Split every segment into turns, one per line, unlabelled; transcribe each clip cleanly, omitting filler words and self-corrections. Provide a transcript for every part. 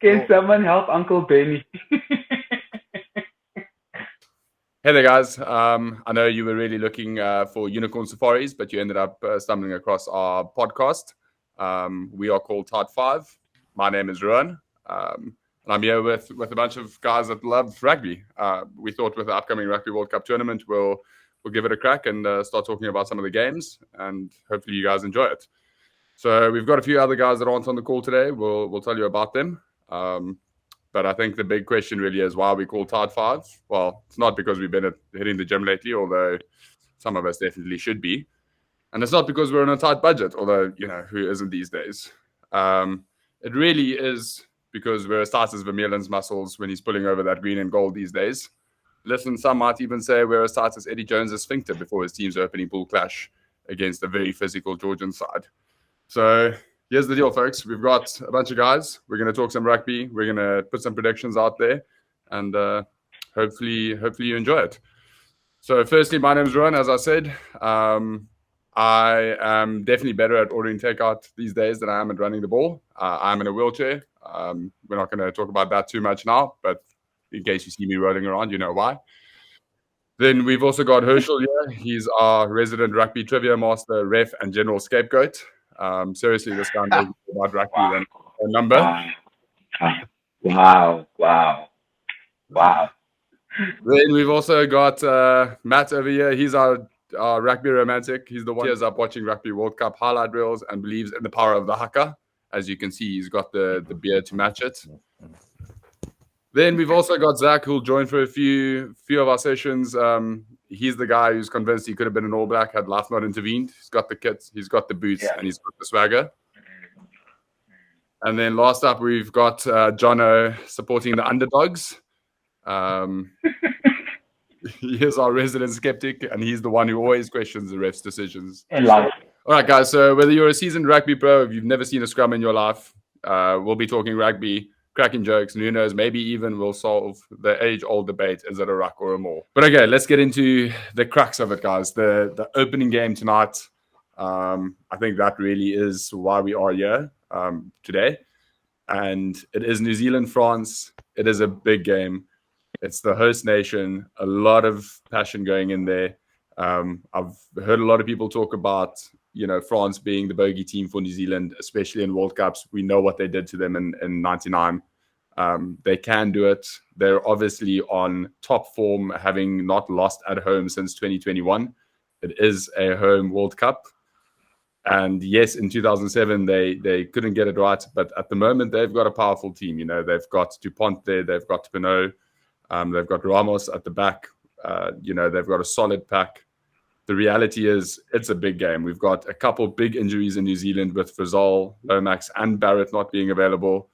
Can someone help Uncle Benny?
Hey there, guys. I know you were really looking for unicorn safaris, but you ended up stumbling across our podcast. We are called Tart 5. My name is Ruan, and I'm here with a bunch of guys that love rugby. We thought with the upcoming Rugby World Cup tournament, we'll give it a crack and start talking about some of the games, and hopefully you guys enjoy it. So we've got a few other guys that aren't on the call today. We'll tell you about them. But I think the big question really is why we call Tide 5. Well, it's not because we've been hitting the gym lately, although some of us definitely should be. And it's not because we're on a tight budget, although, who isn't these days? It really is because we're as tight as Vermeulen's muscles when he's pulling over that green and gold these days. Listen, some might even say we're as tight as Eddie Jones' sphincter before his team's opening pool clash against a very physical Georgian side. So here's the deal, folks. We've got a bunch of guys. We're going to talk some rugby. We're going to put some predictions out there, and hopefully you enjoy it. So firstly, my name is Ruan, as I said. I am definitely better at ordering takeout these days than I am at running the ball. I'm in a wheelchair. We're not going to talk about that too much now, but in case you see me rolling around, you know why. Then we've also got Herschel here. He's our resident rugby trivia master, ref, and general scapegoat. Seriously, this guy knows more about rugby than a number.
Wow.
Then we've also got Matt over here. He's our rugby romantic. He's the one who is up watching Rugby World Cup highlight reels and believes in the power of the haka. As you can see, he's got the beard to match it. Then we've also got Zach, who'll join for a few of our sessions. He's the guy who's convinced he could have been an All Black had life not intervened. He's got the kits, he's got the boots, and he's got the swagger. And then last up, we've got Jono supporting the underdogs. He is our resident skeptic, and he's the one who always questions the refs' decisions.
In life.
All right, guys. So whether you're a seasoned rugby pro, if you've never seen a scrum in your life, we'll be talking rugby, cracking jokes, and who knows, maybe even we'll solve the age-old debate, is it a ruck or a maul? But okay, let's get into the crux of it, guys. The opening game tonight, I think that really is why we are here today. And it is New Zealand-France. It is a big game. It's the host nation, a lot of passion going in there. I've heard a lot of people talk about, France being the bogey team for New Zealand, especially in World Cups. We know what they did to them in 99. They can do it. They're obviously on top form, having not lost at home since 2021. It is a home World Cup. And yes, in 2007, they couldn't get it right. But at the moment, they've got a powerful team. They've got Dupont there. They've got Pinot. They've got Ramos at the back. They've got a solid pack. The reality is it's a big game. We've got a couple big injuries in New Zealand with Frizzell, Lomax, and Barrett not being available.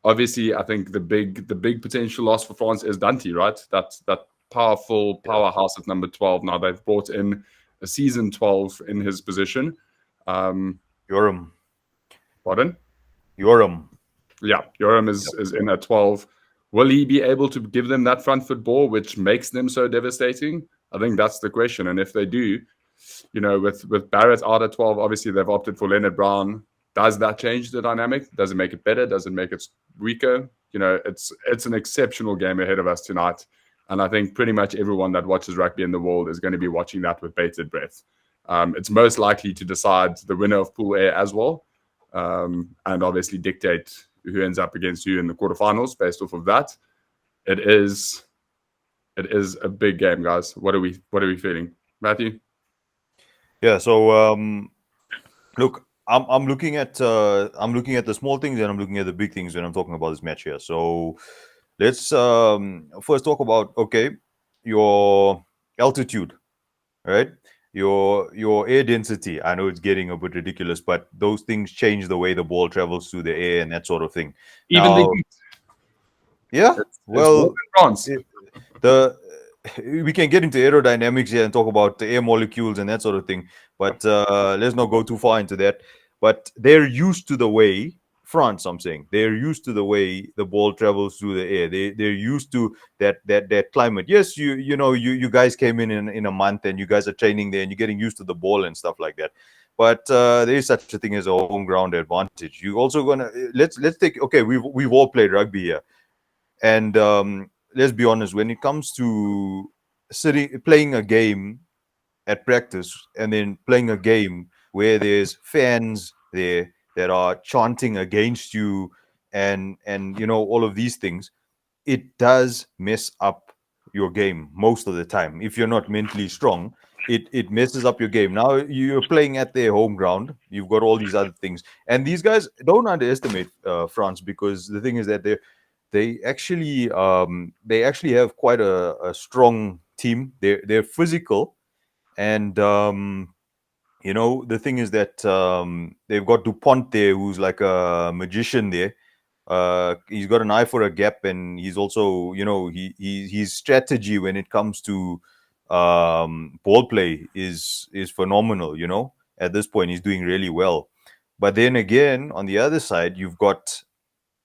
Obviously, I think the big potential loss for France is Dante, right? That powerful powerhouse at number 12. Now they've brought in a season 12 in his position.
Joram.
Pardon?
Joram.
Yeah, Joram is in at 12. Will he be able to give them that front foot ball, which makes them so devastating? I think that's the question. And if they do, with Barrett out at 12, obviously they've opted for Leonard Brown. Does that change the dynamic? Does it make it better? Does it make it weaker? It's an exceptional game ahead of us tonight. And I think pretty much everyone that watches rugby in the world is going to be watching that with bated breath. It's most likely to decide the winner of Pool A as well. And obviously dictate who ends up against you in the quarterfinals based off of that. It is a big game, guys. What are we feeling, Matthew?
Yeah. So look, I'm looking at the small things and I'm looking at the big things when I'm talking about this match here. So let's first talk about your altitude, right? Your air density. I know it's getting a bit ridiculous, but those things change the way the ball travels through the air and that sort of thing.
Even
now,
the heat.
Yeah. Well,
France.
We can get into aerodynamics here and talk about the air molecules and that sort of thing, but let's not go too far into that. But they're used to the way France, I'm saying, they're used to the way the ball travels through the air. They're used to that climate. Yes, you guys came in a month and you guys are training there and you're getting used to the ball and stuff like that. But there is such a thing as a home ground advantage. You also gonna let's take okay. We've all played rugby here, and let's be honest. When it comes to playing a game at practice and then playing a game where there's fans there that are chanting against you and all of these things, it does mess up your game most of the time. If you're not mentally strong, it messes up your game. Now you're playing at their home ground. You've got all these other things, and these guys don't underestimate France, because the thing is that they actually have quite a strong team. They're physical, and the thing is that they've got Dupont there, who's like a magician there. He's got an eye for a gap, and he's also, his strategy when it comes to ball play is phenomenal. At this point, he's doing really well. But then again, on the other side, you've got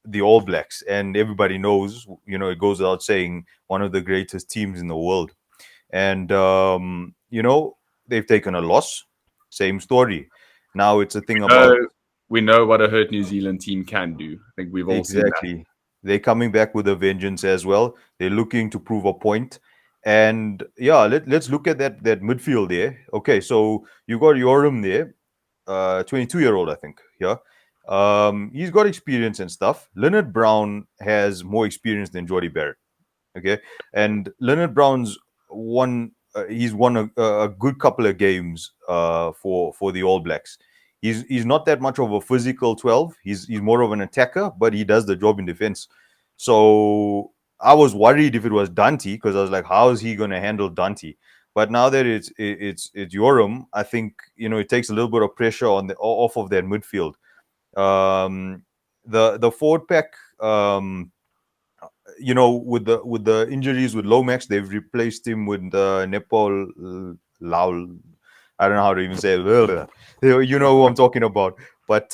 the All Blacks, and everybody knows, it goes without saying, one of the greatest teams in the world. And they've taken a loss. Same story. Now it's a thing about.
We know what a hurt New Zealand team can do. I think we've all seen that.
They're coming back with a vengeance as well. They're looking to prove a point. And yeah, let's look at that midfield there. Okay, so you got Yoram there, 22-year-old, I think. Yeah. He's got experience and stuff. Leonard Brown has more experience than Jordie Barrett. Okay. And Leonard Brown's he's won a good couple of games for the All Blacks. He's not that much of a physical 12. He's more of an attacker, but he does the job in defense. So I was worried if it was Dante, because I was like, how is he going to handle Dante? But now that it's Yoram, I think it takes a little bit of pressure off of that midfield. The forward pack, with the injuries with Lomax, they've replaced him with Nepal Lau. I don't know how to even say it. You know who I'm talking about. But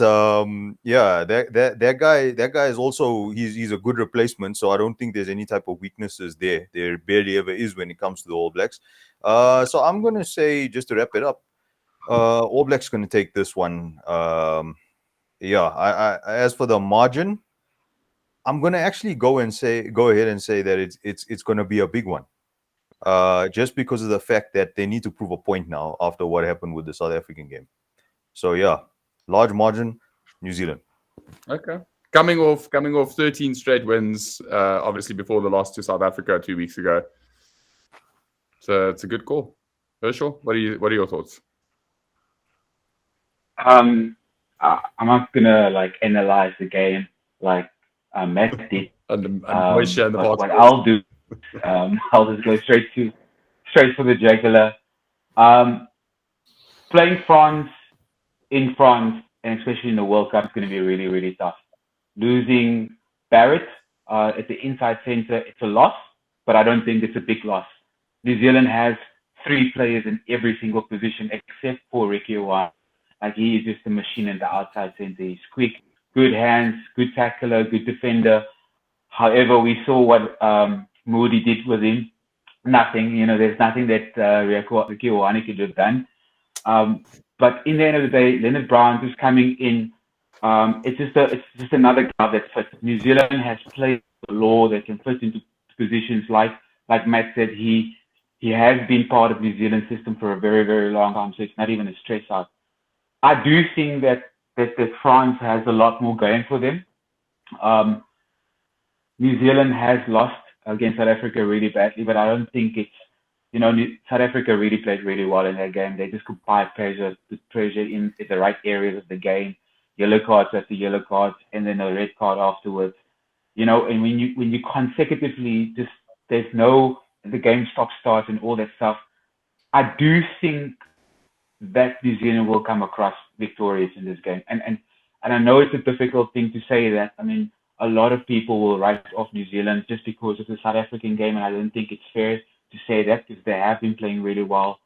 yeah, that guy is also he's a good replacement. So I don't think there's any type of weaknesses there. There barely ever is when it comes to the All Blacks. So I'm gonna say, just to wrap it up, All Blacks gonna take this one. Yeah. I as for the margin, I'm gonna actually go ahead and say that it's gonna be a big one. Just because of the fact that they need to prove a point now after what happened with the South African game. So yeah, large margin, New Zealand.
Okay. Coming off 13 straight wins, obviously before the loss to South Africa 2 weeks ago. So it's a good call. Herschel, what are your thoughts?
I'm not gonna analyze the game like Matt did. What I'll do, I'll just go straight for the jugular. Playing France in France, and especially in the World Cup, is going to be really, really tough. Losing Barrett at the inside center, it's a loss, but I don't think it's a big loss. New Zealand has 3 players in every single position except for Ricky Ruan. He is just a machine in the outside center. He's quick, good hands, good tackler, good defender. However, we saw what Moody did with him. Nothing, there's nothing that Ricky Ruan could have done. But in the end of the day, Leonard Brown who's coming in, it's just another guy that fits. New Zealand has played the law that can fit into positions like Matt said. He has been part of New Zealand's system for a very, very long time, so it's not even a stress out. I do think that France has a lot more going for them. New Zealand has lost against South Africa really badly, but I don't think it's, South Africa really played really well in that game. They just could apply pressure in the right areas of the game, yellow cards after yellow cards, and then a red card afterwards. And when you consecutively the game starts and all that stuff, I do think that New Zealand will come across victorious in this game. And I know it's a difficult thing to say that. I mean, a lot of people will write off New Zealand just because of the South African game, and I don't think it's fair to say that because they have been playing really well.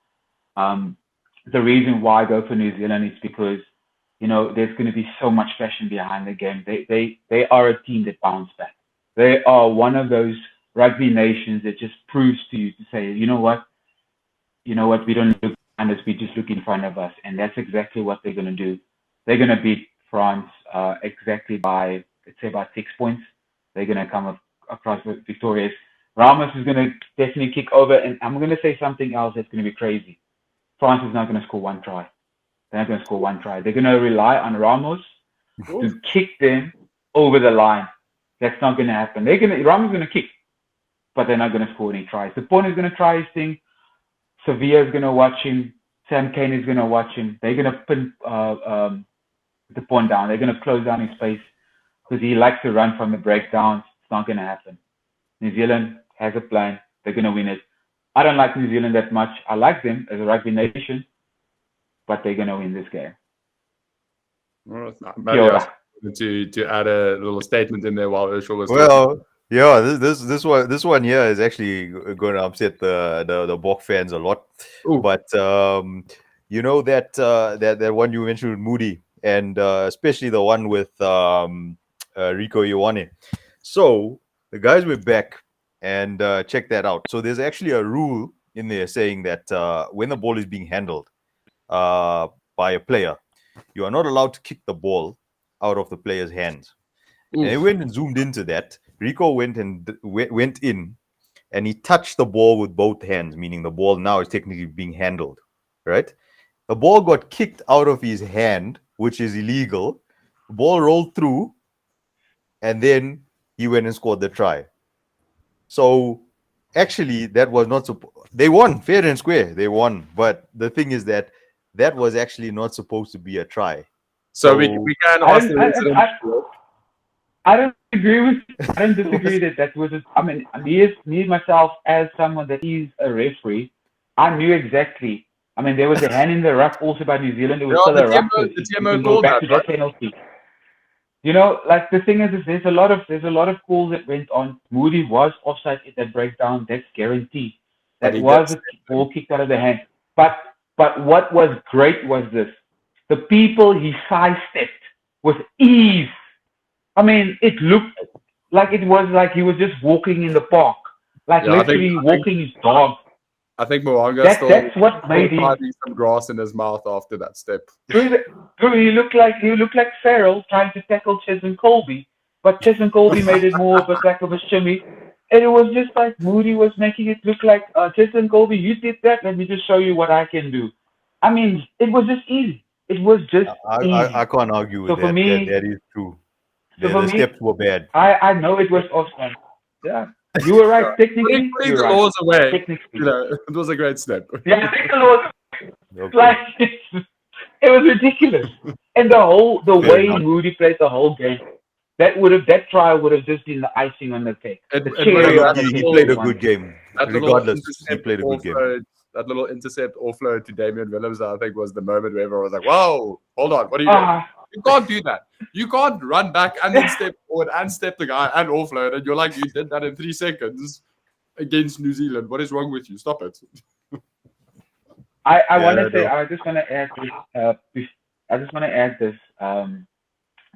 The reason why I go for New Zealand is because, there's going to be so much passion behind the game. They are a team that bounce back. They are one of those rugby nations that just proves to you to say, you know what, we don't look and as we just look in front of us, and that's exactly what they're going to do. They're going to beat France exactly by, let's say, about 6 points. They're going to come across victorious. Ramos is going to definitely kick over, and I'm going to say something else that's going to be crazy. France is not going to score one try. They're not going to score one try. They're going to rely on Ramos to kick them over the line. That's not going to happen. Ramos is going to kick, but they're not going to score any tries. The point is going to try his thing. Sevilla is going to watch him. Sam Kane is going to watch him. They're going to pin the pawn down. They're going to close down his space because he likes to run from the breakdowns. It's not going to happen. New Zealand has a plan. They're going to win it. I don't like New Zealand that much. I like them as a rugby nation, but they're going to win this game.
Well, maybe to add a little statement in there while Herschel was talking.
Yeah, this one here is actually going to upset the Bok fans a lot.
Ooh.
But you know that one you mentioned with Moody, and especially the one with Rico Ioane. So the guys were back and check that out. So there's actually a rule in there saying that when the ball is being handled by a player, you are not allowed to kick the ball out of the player's hands.
Oof.
And they went and zoomed into that. Rico went in and he touched the ball with both hands, meaning the ball now is technically being handled, right? The ball got kicked out of his hand, which is illegal. The ball rolled through, and then he went and scored the try. So actually, that was not they won fair and square. They won, but the thing is that was actually not supposed to be a try.
So we can ask the resident.
I don't agree with. I don't disagree that was. I mean, me myself as someone that is a referee, I knew exactly. I mean, there was a hand in the ruck also by New Zealand. It was still a ruck.
The TMO called that
penalty. You know, like the thing is there's a lot of calls that went on. Moody was offside at that breakdown. That's guaranteed. That was a ball kicked out of the hand. But what was great was this: the people he sidestepped with ease. I mean, it looked like it was like he was just walking in the park, like literally walking his dog.
I think Moanga
that's what made him
some grass in his mouth after that step.
He looked like Farrell trying to tackle Chesson Colby, but Chesson Colby made it more of a shimmy, and it was just like Moody was making it look like Chesson Colby. You did that. Let me just show you what I can do. I mean, it was just easy. It was just easy.
I can't argue with that. For me, that is true. The steps were bad.
I know it was offside. Yeah, you were right. Technically,
putting the laws away. Technically, it was a great step.
Yeah, take the laws. Okay. Like it was ridiculous, and the way Moody played the whole game, that try would have just been the icing on the cake.
He played a good game. Regardless, he played a good game.
That little intercept offload to Damian Willems, I think, was the moment where everyone was like, "Whoa, hold on, what are you doing? You can't do that. You can't run back and then step forward and step the guy and offload." And you're like, "You did that in 3 seconds against New Zealand. What is wrong with you? Stop it."
I want to say, I just want to add this.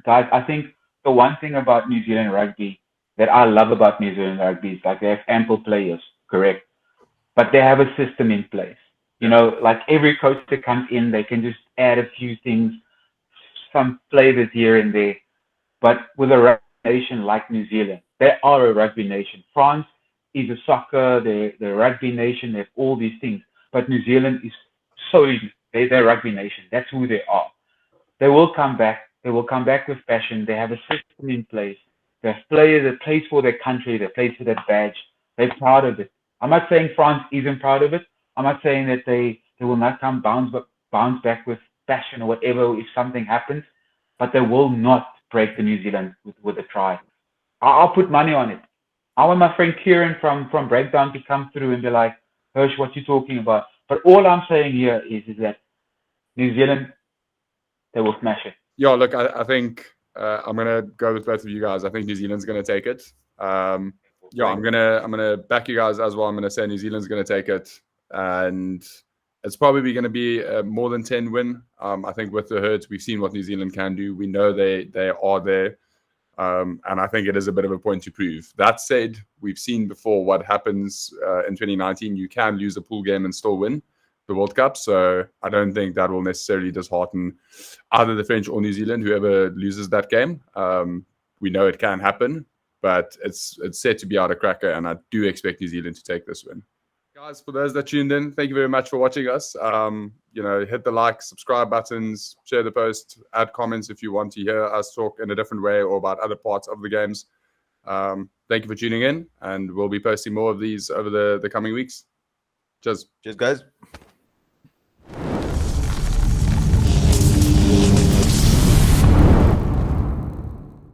Guys, I think the one thing about New Zealand rugby that I love about New Zealand rugby is like they have ample players, correct? But they have a system in place. You know, like every coach that comes in, they can just add a few things, some flavors here and there. But with a rugby nation like New Zealand, they are a rugby nation. France is a soccer, they're a rugby nation, they have all these things. But New Zealand is they're a rugby nation. That's who they are. They will come back. They will come back with passion. They have a system in place. They have players that plays for their country. They play for that badge. They're proud of it. I'm not saying France isn't proud of it. I'm not saying that they will not come bounce back with passion or whatever if something happens, but they will not break the New Zealand with a try. I'll put money on it. I want my friend Kieran from Breakdown to come through and be like, "Hirsch, what you talking about?" But all I'm saying here is that New Zealand, they will smash it.
Yeah, look, I think I'm gonna go with both of you guys. I think New Zealand's gonna take it. Yeah, I'm gonna back you guys as well. I'm gonna say New Zealand's gonna take it, and it's probably gonna be a more than 10 win. I think with the Hertz, we've seen what New Zealand can do. We know they are there, and I think it is a bit of a point to prove. That said, we've seen before what happens in 2019. You can lose a pool game and still win. the World Cup. So I don't think that will necessarily dishearten either the French or New Zealand, whoever loses that game. We know it can happen, but it's set to be out a cracker, and I do expect New Zealand to take this win. Guys, for those that tuned in, thank you very much for watching us. Hit the like, subscribe buttons, share the post, add comments if you want to hear us talk in a different way or about other parts of the games. Thank you for tuning in, and we'll be posting more of these over the coming weeks. Cheers.
Cheers, guys.